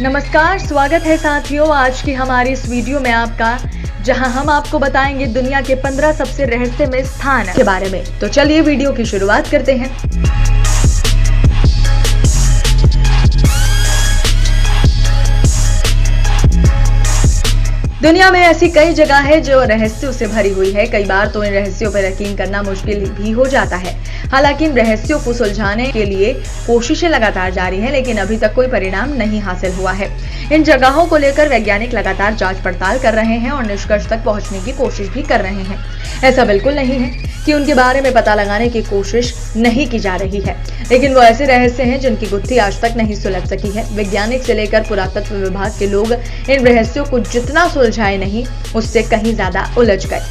नमस्कार, स्वागत है साथियों आज की हमारी इस वीडियो में आपका, जहां हम आपको बताएंगे दुनिया के 15 सबसे रहस्यमय स्थान के बारे में। तो चलिए वीडियो की शुरुआत करते हैं। दुनिया में ऐसी कई जगह है जो रहस्यों से भरी हुई है। कई बार तो इन रहस्यों पर यकीन करना मुश्किल भी हो जाता है। हालांकि इन रहस्यों को सुलझाने के लिए कोशिशें लगातार जारी हैं, लेकिन अभी तक कोई परिणाम नहीं हासिल हुआ है। इन जगहों को लेकर वैज्ञानिक लगातार जांच पड़ताल कर रहे हैं और निष्कर्ष तक पहुंचने की कोशिश भी कर रहे हैं। ऐसा बिल्कुल नहीं है कि उनके बारे में पता लगाने की कोशिश नहीं की जा रही है, लेकिन वो ऐसे रहस्य हैं जिनकी गुत्थी आज तक नहीं सुलझ सकी है। वैज्ञानिक से लेकर पुरातत्व विभाग के लोग इन रहस्यों को जितना सुलझाए नहीं, उससे कहीं ज्यादा उलझ गए।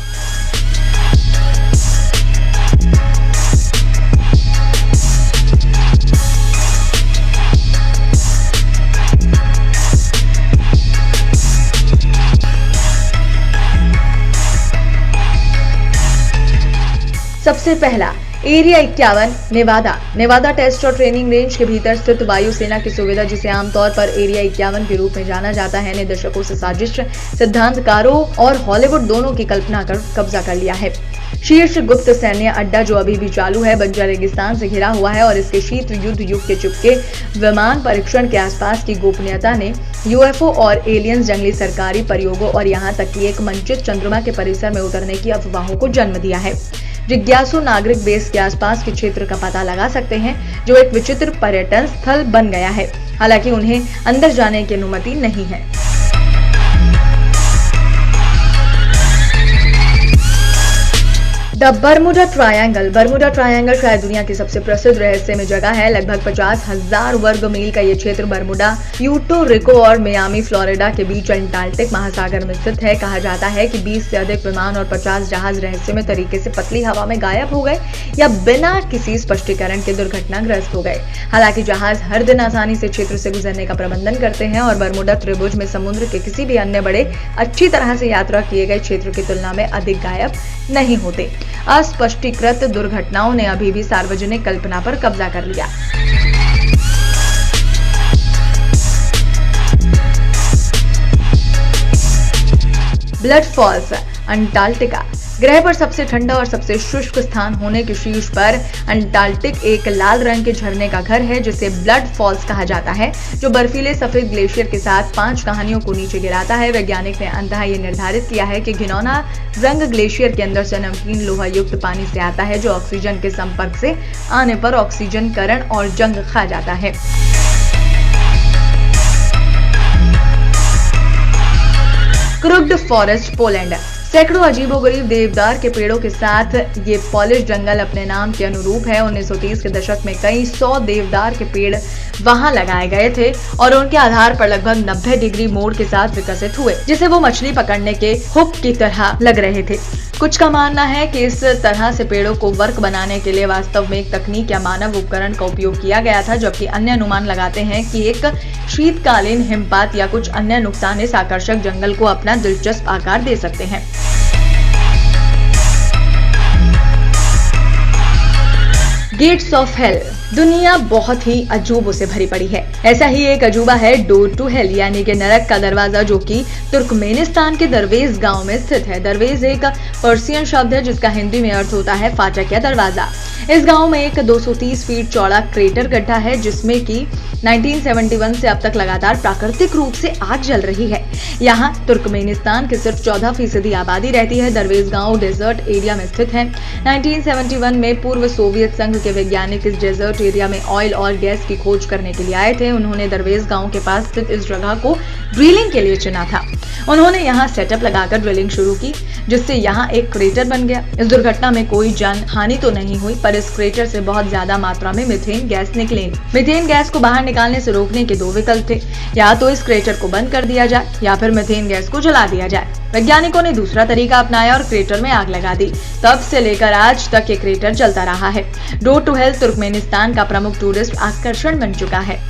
सबसे पहला, एरिया 51 नेवादा टेस्ट और ट्रेनिंग रेंज के भीतर स्थित वायुसेना की सुविधा, जिसे आमतौर पर एरिया 51 के रूप में जाना जाता है, ने दशकों से साजिश, सिद्धांतकारों और हॉलीवुड दोनों की कल्पना कर कब्जा कर लिया है। शीर्ष गुप्त सैन्य अड्डा जो अभी भी चालू है, बंजर रेगिस्तान से घिरा हुआ है और इसके शीत युद्ध युग के चुपके विमान परीक्षण के आसपास की गोपनीयता ने यूएफओ और एलियंस, जंगली सरकारी प्रयोगों और यहाँ तक कि एक मंचित चंद्रमा के परिसर में उतरने की अफवाहों को जन्म दिया है। जिज्ञासु नागरिक बेस के आसपास के क्षेत्र का पता लगा सकते हैं, जो एक विचित्र पर्यटन स्थल बन गया है। हालांकि उन्हें अंदर जाने की अनुमति नहीं है। द बर्मुडा ट्रायंगल शायद दुनिया की सबसे प्रसिद्ध रहस्यमय जगह है। लगभग 50,000 वर्ग मील का ये क्षेत्र बर्मुडा, प्यूर्टो रिको और मियामी, फ्लोरिडा के बीच अंटार्कटिक महासागर में स्थित है। कहा जाता है कि 20 से अधिक विमान और 50 जहाज रहस्यमय तरीके से पतली हवा में गायब हो गए या बिना किसी स्पष्टीकरण के दुर्घटनाग्रस्त हो गए। हालांकि जहाज हर दिन आसानी से क्षेत्र से गुजरने का प्रबंधन करते हैं और बर्मुडा त्रिभुज में समुद्र के किसी भी अन्य बड़े अच्छी तरह से यात्रा किए गए क्षेत्र की तुलना में अधिक गायब नहीं होते। अस्पष्टीकृत दुर्घटनाओं ने अभी भी सार्वजनिक कल्पना पर कब्जा कर लिया। Blood falls, Antarctica. ग्रह पर सबसे ठंडा और सबसे शुष्क स्थान होने के शीर्ष पर अंटार्कटिक एक लाल रंग के झरने का घर है, जिसे ब्लड फॉल्स कहा जाता है, जो बर्फीले सफेद ग्लेशियर के साथ 5 कहानियों को नीचे गिराता है। वैज्ञानिक ने अंततः ये निर्धारित किया है कि घिनौना रंग ग्लेशियर के अंदर से नमकीन लोहा युक्त पानी से आता है, जो ऑक्सीजन के संपर्क से आने पर ऑक्सीजनकरण और जंग खा जाता है। क्रुग्ड फॉरेस्ट, पोलैंड। सैकड़ों अजीबोगरीब देवदार के पेड़ों के साथ ये पॉलिश जंगल अपने नाम के अनुरूप है। 1930 के दशक में कई 100 देवदार के पेड़ वहां लगाए गए थे और उनके आधार पर लगभग 90 डिग्री मोड़ के साथ विकसित हुए, जिसे वो मछली पकड़ने के हुक की तरह लग रहे थे। कुछ का मानना है कि इस तरह से पेड़ों को वर्क बनाने के लिए वास्तव में एक तकनीक या मानव उपकरण का उपयोग किया गया था, जबकि अन्य अनुमान लगाते हैं कि एक शीतकालीन हिमपात या कुछ अन्य नुकसान इस आकर्षक जंगल को अपना दिलचस्प आकार दे सकते हैं। Gates of hell. दुनिया बहुत ही अजूबों से भरी पड़ी है। ऐसा ही एक अजूबा है डोर टू हेल, यानी कि नरक का दरवाजा, जो कि तुर्कमेनिस्तान के दरवेज गांव में स्थित है। दरवेज एक पर्शियन शब्द है जिसका हिंदी में अर्थ होता है फाटक या दरवाजा। इस गांव में एक 230 फीट चौड़ा क्रेटर गड्ढा है, जिसमें कि 1971 से अब तक लगातार प्राकृतिक रूप से आग जल रही है। यहाँ तुर्कमेनिस्तान की सिर्फ 14% आबादी रहती है। दरवेज गांव डेजर्ट एरिया में स्थित है। 1971 में पूर्व सोवियत संघ के वैज्ञानिक इस डेजर्ट एरिया में ऑयल और गैस की खोज करने के लिए आए थे। उन्होंने दरवेज गांव के पास स्थित इस जगह को ड्रिलिंग के लिए चुना था। उन्होंने यहाँ सेटअप लगाकर ड्रिलिंग शुरू की, जिससे यहाँ एक क्रेटर बन गया। इस दुर्घटना में कोई जान हानि तो नहीं हुई, पर इस क्रेटर से बहुत ज्यादा मात्रा में मीथेन गैस निकली। मीथेन गैस को बाहर निकालने से रोकने के 2 विकल्प थे, या तो इस क्रेटर को बंद कर दिया जाए या फिर मीथेन गैस को जला दिया जाए। वैज्ञानिकों ने दूसरा तरीका अपनाया और क्रेटर में आग लगा दी। तब से लेकर आज तक ये क्रेटर जलता रहा है। डोर टू हेल तुर्कमेनिस्तान का प्रमुख टूरिस्ट आकर्षण बन चुका है।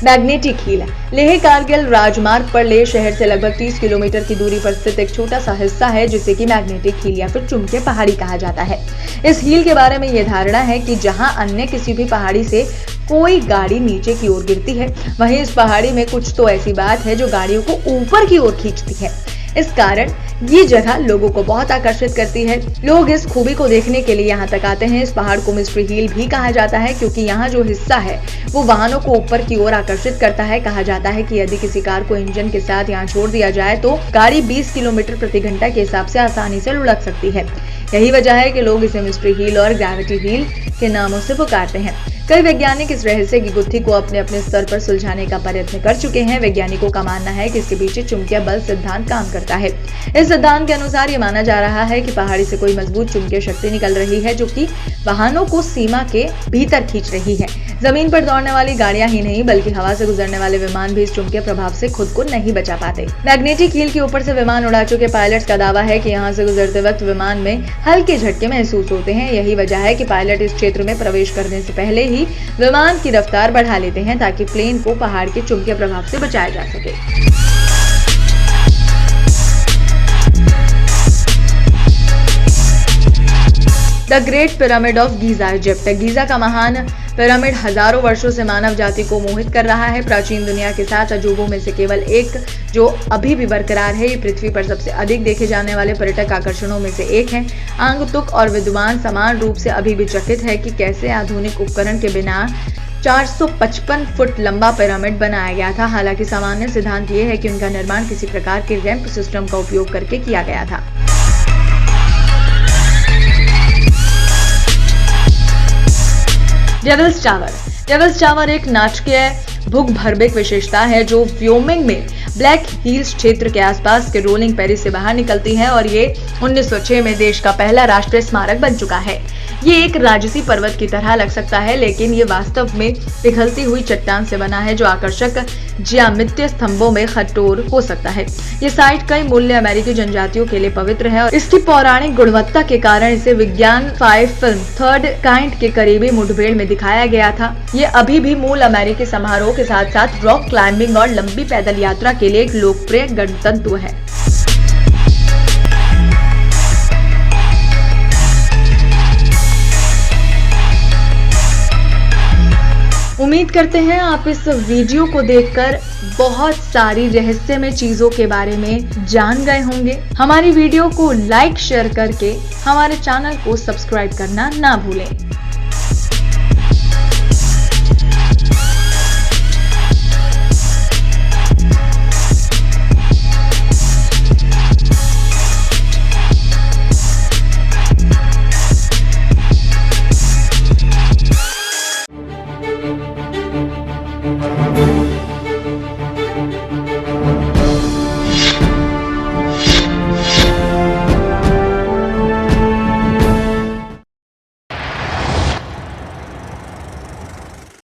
मैग्नेटिक हील लेह कारगिल राजमार्ग पर लेह शहर से लगभग 30 किलोमीटर की दूरी पर स्थित एक छोटा सा हिस्सा है जिसे कि मैग्नेटिक हील या फिर चुंबकीय पहाड़ी कहा जाता है। इस हील के बारे में यह धारणा है कि जहां अन्य किसी भी पहाड़ी से कोई गाड़ी नीचे की ओर गिरती है, वहीं इस पहाड़ी में कुछ तो ऐसी बात है जो गाड़ियों को ऊपर की ओर खींचती है। इस कारण ये जगह लोगों को बहुत आकर्षित करती है। लोग इस खूबी को देखने के लिए यहाँ तक आते हैं। इस पहाड़ को मिस्ट्री हिल भी कहा जाता है क्योंकि यहाँ जो हिस्सा है वो वाहनों को ऊपर की ओर आकर्षित करता है। कहा जाता है कि यदि किसी कार को इंजन के साथ यहाँ छोड़ दिया जाए तो गाड़ी 20 किलोमीटर प्रति घंटा के हिसाब से आसानी से लुढ़क सकती है। यही वजह है कि लोग इसे मिस्ट्री हिल और ग्रेविटी हिल के नामों से पुकारते हैं। कई वैज्ञानिक इस रहस्य की गुत्थी को अपने अपने स्तर पर सुलझाने का प्रयत्न कर चुके हैं। वैज्ञानिकों का मानना है कि इसके पीछे चुंबकीय बल सिद्धांत काम करता है। इस सिद्धांत के अनुसार ये माना जा रहा है कि पहाड़ी से कोई मजबूत चुंबकीय शक्ति निकल रही है जो कि वाहनों को सीमा के भीतर खींच रही है। जमीन पर दौड़ने वाली गाड़ियां ही नहीं बल्कि हवा से गुजरने वाले विमान भी इस चुंबकीय प्रभाव से खुद को नहीं बचा पाते। मैग्नेटिक हील के ऊपर से विमान उड़ा चुके पायलट्स का दावा है कि यहाँ से गुजरते वक्त विमान में हल्के झटके महसूस होते हैं। यही वजह है कि पायलट इस क्षेत्र में प्रवेश करने से पहले ही विमान की रफ्तार बढ़ा लेते हैं ताकि प्लेन को पहाड़ के चुंबकीय प्रभाव से बचाया जा सके। The great pyramid of Giza, Egypt. Giza का महान पिरामिड हजारों वर्षों से मानव जाति को मोहित कर रहा है। प्राचीन दुनिया के 7 अजूबों में से केवल एक जो अभी भी बरकरार है। ये पृथ्वी पर सबसे अधिक देखे जाने वाले पर्यटक आकर्षणों में से एक है। आगंतुक और विद्वान समान रूप से अभी भी चकित है कि कैसे आधुनिक उपकरण के बिना 455 फुट लंबा पिरामिड बनाया गया था। हालांकि सामान्य सिद्धांत ये है कि उनका निर्माण किसी प्रकार के रैंप सिस्टम का उपयोग करके किया गया था। Devils tower. डेविल्स टावर एक नाटकीय भूगर्भिक विशेषता है जो व्योमिंग में ब्लैक हिल्स क्षेत्र के आसपास के रोलिंग पेरिस से बाहर निकलती है और ये 1906 में देश का पहला राष्ट्रीय स्मारक बन चुका है। ये एक राजसी पर्वत की तरह लग सकता है लेकिन ये वास्तव में पिघलती हुई चट्टान से बना है जो आकर्षक ज्यामितीय स्तंभों में खटोर हो सकता है। ये साइट कई मूल्य अमेरिकी जनजातियों के लिए पवित्र है और इसकी पौराणिक गुणवत्ता के कारण इसे विज्ञान 5 फिल्म थर्ड काइंड के करीबी मुठभेड़ में दिखाया गया था। ये अभी भी मूल अमेरिकी समारोह के साथ साथ रॉक क्लाइंबिंग और लंबी पैदल यात्रा के लिए एक लोकप्रिय गंतव्य है। उम्मीद करते हैं आप इस वीडियो को देखकर बहुत सारी रहस्यमय चीजों के बारे में जान गए होंगे। हमारी वीडियो को लाइक शेयर करके हमारे चैनल को सब्सक्राइब करना ना भूलें।